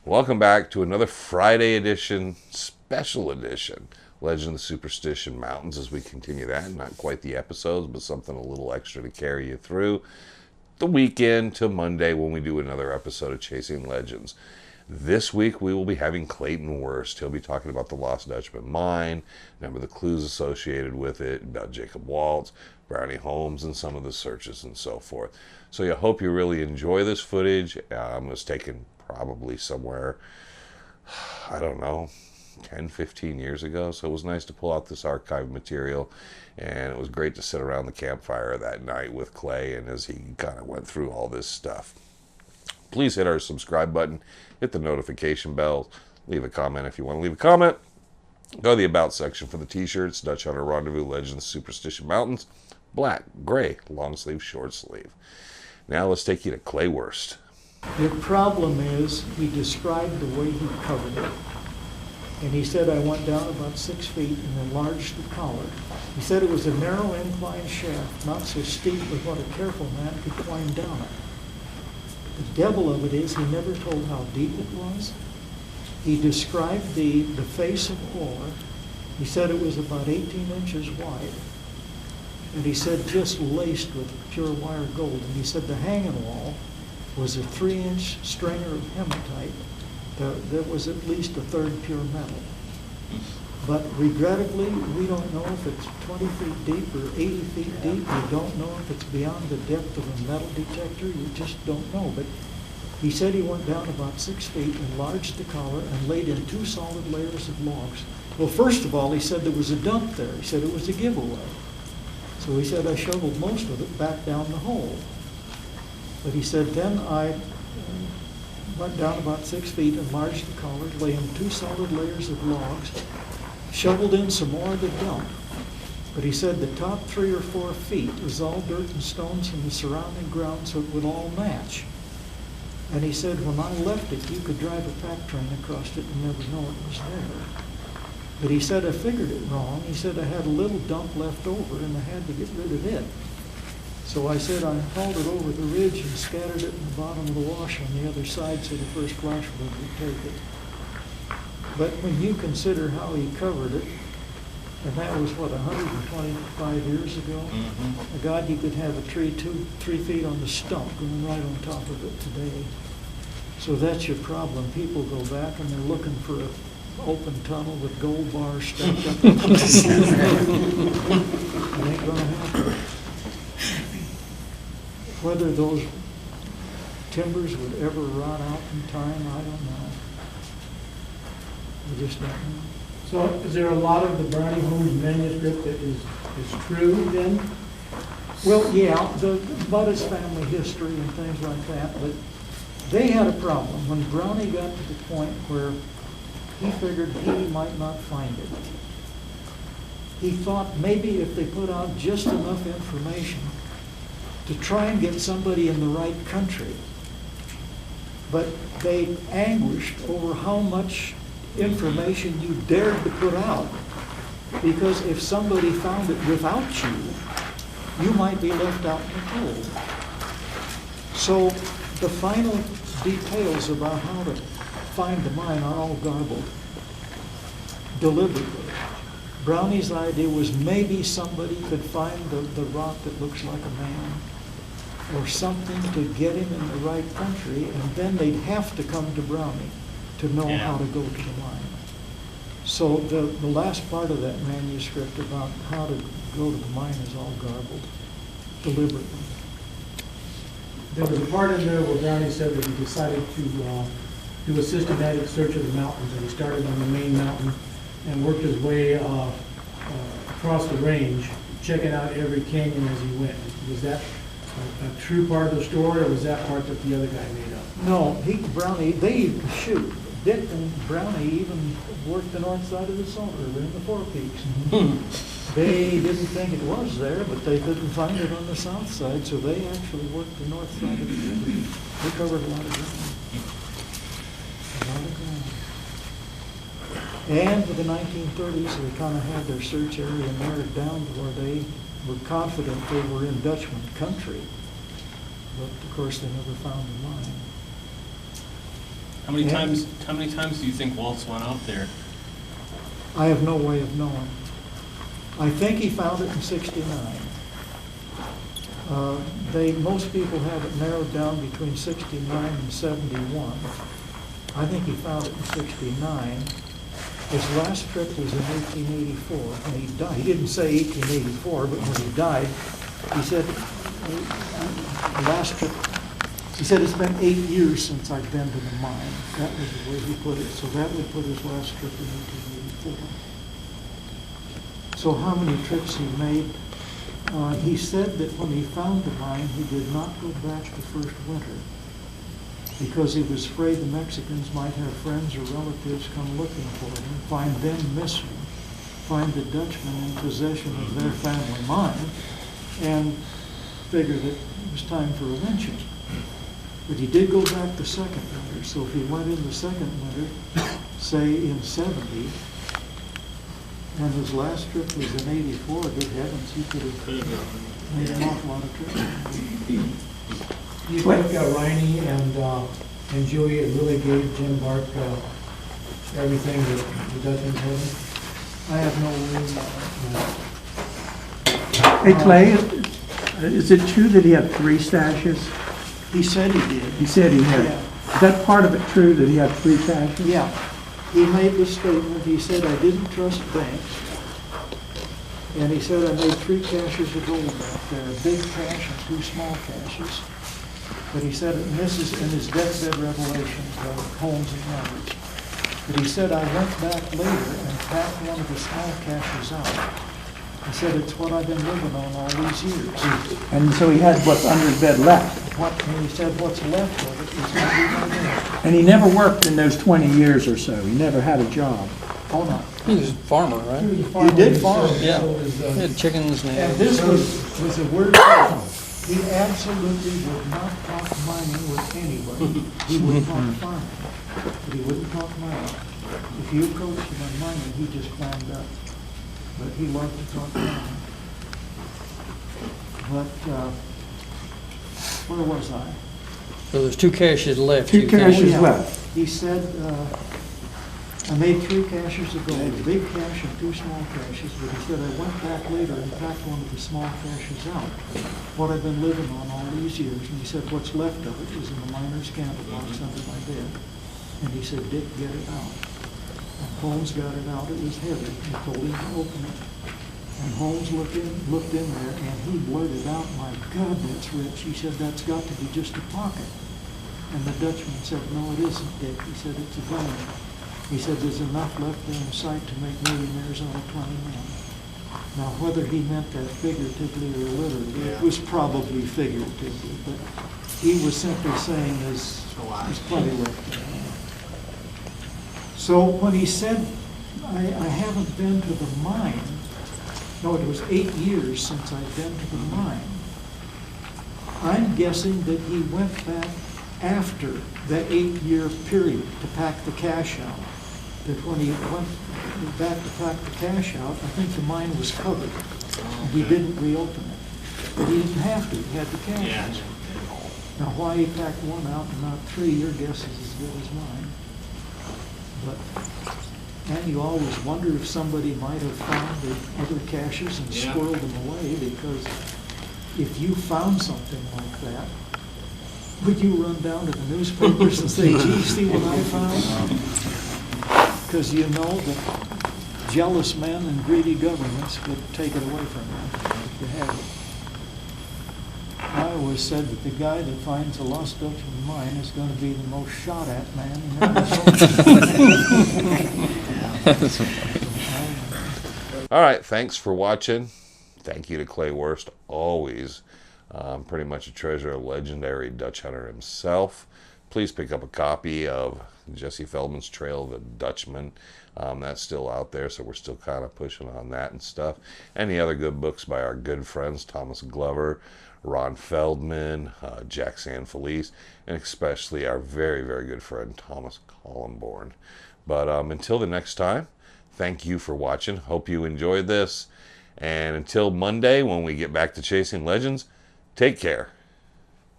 Welcome back to another Friday edition, special edition, Legend of the Superstition Mountains, as we continue that. Not quite the episodes, but something a little extra to carry you through the weekend to Monday when we do another episode of Chasing Legends. This week we will be having Clayton Wurst. He'll be talking about the Lost Dutchman Mine, remember the clues associated with it, about Jacob Waltz, Brownie Holmes, and some of the searches and so forth. So I hope you really enjoy this footage. It was taken probably somewhere, I don't know, 10, 15 years ago. So it was nice to pull out this archive material, and it was great to sit around the campfire that night with Clay and as he kind of went through all this stuff. Please hit our subscribe button, hit the notification bell, leave a comment if you want to leave a comment. Go to the About section for the t-shirts, Dutch Hunter Rendezvous, Legends, Superstition Mountains, black, gray, long sleeve, short sleeve. Now let's take you to Clay Wurst. The problem is, he described the way he covered it. And he said, I went down about 6 feet and enlarged the collar. He said it was a narrow incline shaft, not so steep but what a careful man could climb down it. The devil of it is, he never told how deep it was. He described the face of ore. He said it was about 18 inches wide. And he said just laced with pure wire gold. And he said the hanging wall was a 3-inch stringer of hematite that was at least a third pure metal. But regrettably, we don't know if it's 20 feet deep or 80 feet deep. We don't know if it's beyond the depth of a metal detector. You just don't know. But he said he went down about 6 feet, enlarged the collar, and laid in 2 solid layers of logs. Well, first of all, he said there was a dump there. He said it was a giveaway. So he said I shoveled most of it back down the hole. But he said then I went down about 6 feet, enlarged the collar, lay in 2 solid layers of logs, shoveled in some more of the dump. But he said the top 3 or 4 feet was all dirt and stones from the surrounding ground, so it would all match. And he said when I left it, you could drive a pack train across it and never know it was there. But he said I figured it wrong. He said I had a little dump left over and I had to get rid of it. So I said I hauled it over the ridge and scattered it in the bottom of the wash on the other side so the first flash flood would take it. But when you consider how he covered it, and that was, what, 125 years ago? Mm-hmm. God, you could have a tree 3 feet on the stump going right on top of it today. So that's your problem. People go back and they're looking for an open tunnel with gold bars stacked up. It ain't gonna happen. Whether those timbers would ever rot out in time, I don't know. We just don't know. So is there a lot of the Brownie Holmes manuscript that is true then? Well, yeah, about his family history and things like that, but they had a problem. When Brownie got to the point where he figured he might not find it, he thought maybe if they put out just enough information to try and get somebody in the right country. But they anguished over how much information you dared to put out, because if somebody found it without you, you might be left out in the cold. So the final details about how to find the mine are all garbled deliberately. Brownie's idea was maybe somebody could find the rock that looks like a man, or something to get him in the right country, and then they'd have to come to Brownie to know how to go to the mine. So the last part of that manuscript about how to go to the mine is all garbled, deliberately. There was a part in there where Brownie said that he decided to do a systematic search of the mountains, and he started on the main mountain and worked his way across the range, checking out every canyon as he went. Was that a true part of the story, or was that part that the other guy made up? No, Dick and Brownie even worked the north side of the Salt River in the Four Peaks. They didn't think it was there, but they couldn't find it on the south side, so they actually worked the north side of the river. They covered a lot of ground. And for the 1930s, they kind of had their search area narrowed down to where they were confident they were in Dutchman country. But of course, they never found the mine. How many And- times do you think Waltz went out there? I have no way of knowing. I think he found it in '69. Most people have it narrowed down between '69 and '71. I think he found it in '69. His last trip was in 1884 when he died. He didn't say 1884, but when he died, he said, last trip, he said, it's been 8 years since I've been to the mine. That was the way he put it. So that would put his last trip in 1884. So how many trips he made? He said that when he found the mine, he did not go back the first winter because he was afraid the Mexicans might have friends or relatives come looking for him, find them missing, find the Dutchman in possession of their family mine, and figure that it was time for a lynching. But he did go back the second winter, so if he went in the second winter, say in '70, and his last trip was in '84, good heavens, he could have made an awful lot of trips. You think Riney and Juliet really gave Jim Bark everything that the Dutchman told him? I have no Hey, Clay, is it true that he had 3 stashes? He said he did. He said he had. Yeah. Is that part of it true that he had 3 stashes? Yeah. He made the statement, he said, I didn't trust banks. And he said, I made 3 caches of gold back there, a big cache and 2 small caches. But he said, and this is in his deathbed revelations by Holmes and Roberts. But he said, I went back later and packed one of the small caches out. He said, it's what I've been living on all these years. And so he had what's under his bed left. And he said, what's left of it is going to be my bed. And he never worked in those 20 years or so. He never had a job. Oh, no. He was a farmer, right? He did farm. Yeah. He had chickens and And eggs. this was a word. He absolutely would not talk mining with anybody. He would talk farming, but he wouldn't talk mining. If you approached him on mining, he just climbed up. But he loved to talk mining. But, where was I? So there's 2 caches left. 2 caches Yeah. left. He said, I made 3 caches of gold, a big cache and 2 small caches, but he said I went back later and packed one of the small caches out, what I've been living on all these years. And he said what's left of it is in the miner's candle box under my bed. And he said, Dick, get it out. And Holmes got it out, it was heavy, and told him to open it. And Holmes looked in there, and he blurted out, my God, that's rich. He said, that's got to be just a pocket. And the Dutchman said, no, it isn't, Dick. He said, it's a diamond. He said, there's enough left there in the site to make millionaires out of 20 men. Now, whether he meant that figuratively or literally, it was probably figuratively, but he was simply saying there's plenty left there. So when he said, I haven't been to the mine, no, it was 8 years since I'd been to the mine, I'm guessing that he went back after that 8-year period to pack the cash out. That when he went back to pack the cash out, I think the mine was covered. He didn't reopen it. But he didn't have to, he had the cash Yeah. in it. Now, why he packed 1 out and not 3, your guess is as good as mine. But, and you always wonder if somebody might have found the other caches and Yeah. squirreled them away, because if you found something like that, would you run down to the newspapers and say, gee, see what I found? Because you know that jealous men and greedy governments could take it away from you if you had it. I always said that the guy that finds a Lost Dutchman mine is going to be the most shot at man in Arizona. All right, thanks for watching. Thank you to Clay Wurst, always pretty much a treasure, a legendary Dutch hunter himself. Please pick up a copy of Jesse Feldman's Trail of the Dutchman. That's still out there, so we're still kind of pushing on that and stuff. Any other good books by our good friends, Thomas Glover, Ron Feldman, Jack Sanfelice, and especially our very, very good friend, Thomas Collenborn. But until the next time, thank you for watching. Hope you enjoyed this. And until Monday, when we get back to Chasing Legends, take care.